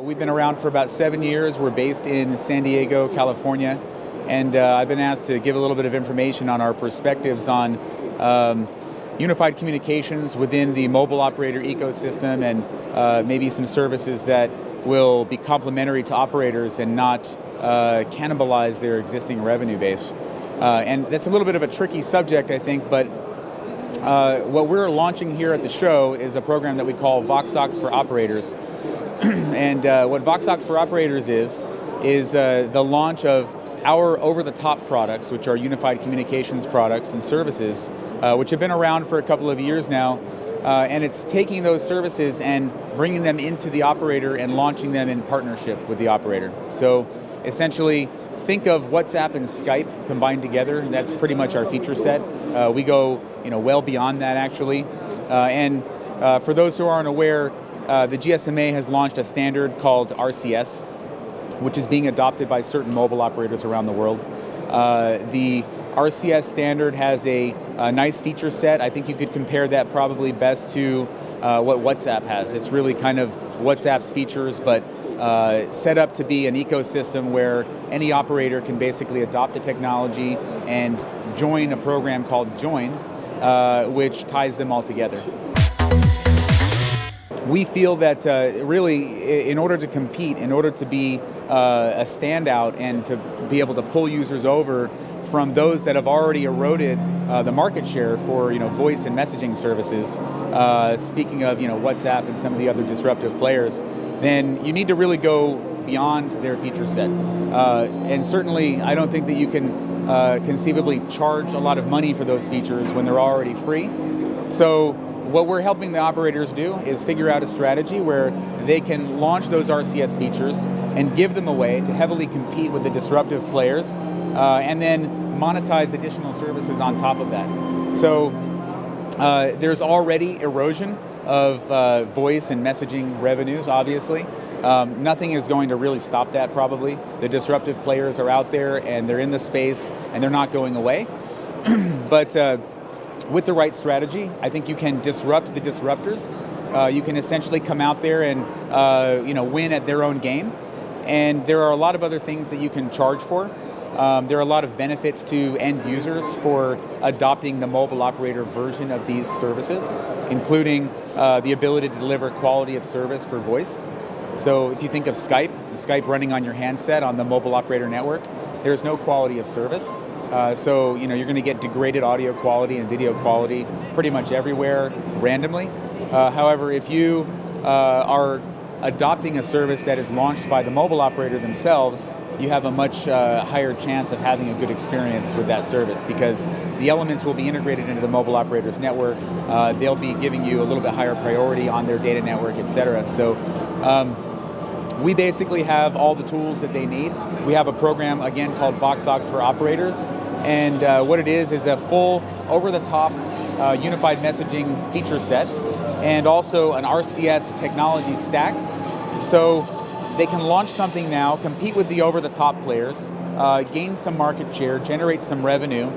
We've been around for about 7 years. We're based in San Diego, California, and I've been asked to give a little bit of information on our perspectives on unified communications within the mobile operator ecosystem, and maybe some services that will be complementary to operators and not cannibalize their existing revenue base. And that's a little bit of a tricky subject, I think, but what we're launching here at the show is a program that we call Voxox for Operators. And what Voxox for Operators is the launch of our over-the-top products, which are unified communications products and services, which have been around for a couple of years now. And it's taking those services and bringing them into the operator and launching them in partnership with the operator. So essentially, think of WhatsApp and Skype combined together. That's pretty much our feature set. We go well beyond that, actually. And for those who aren't aware, the GSMA has launched a standard called RCS, which is being adopted by certain mobile operators around the world. The RCS standard has a nice feature set. I think you could compare that probably best to what WhatsApp has. It's really kind of WhatsApp's features, but set up to be an ecosystem where any operator can basically adopt the technology and join a program called Join, which ties them all together. We feel that really, in order to compete, in order to be a standout and to be able to pull users over from those that have already eroded the market share for voice and messaging services, speaking of WhatsApp and some of the other disruptive players, then you need to really go beyond their feature set. And certainly, I don't think that you can conceivably charge a lot of money for those features when they're already free. So what we're helping the operators do is figure out a strategy where they can launch those RCS features and give them away to heavily compete with the disruptive players, and then monetize additional services on top of that. So there's already erosion of voice and messaging revenues, obviously. Nothing is going to really stop that, probably. The disruptive players are out there and they're in the space and they're not going away. But with the right strategy, I think you can disrupt the disruptors. You can essentially come out there and win at their own game. And there are a lot of other things that you can charge for. There are a lot of benefits to end users for adopting the mobile operator version of these services, including the ability to deliver quality of service for voice. So if you think of Skype running on your handset on the mobile operator network, there's no quality of service. So you're going to get degraded audio quality and video quality pretty much everywhere randomly. However, if you are adopting a service that is launched by the mobile operator themselves, you have a much higher chance of having a good experience with that service, because the elements will be integrated into the mobile operator's network. They'll be giving you a little bit higher priority on their data network, etc. So we basically have all the tools that they need. We have a program, again, called Voxox for Operators, and what it is a full, over-the-top unified messaging feature set, and also an RCS technology stack. So they can launch something now, compete with the over-the-top players, gain some market share, generate some revenue,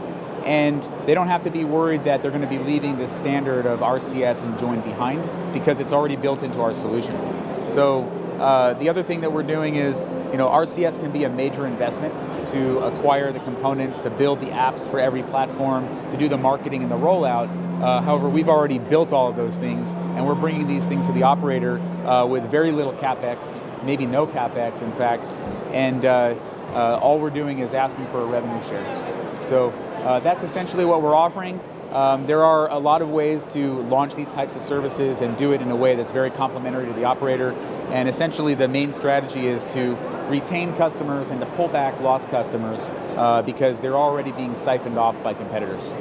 and they don't have to be worried that they're going to be leaving the standard of RCS and Join behind, because it's already built into our solution. So the other thing that we're doing is, RCS can be a major investment to acquire the components, to build the apps for every platform, to do the marketing and the rollout. However, we've already built all of those things, and we're bringing these things to the operator with very little CapEx, maybe no CapEx, in fact, and all we're doing is asking for a revenue share. So that's essentially what we're offering. There are a lot of ways to launch these types of services and do it in a way that's very complementary to the operator, and essentially the main strategy is to retain customers and to pull back lost customers because they're already being siphoned off by competitors.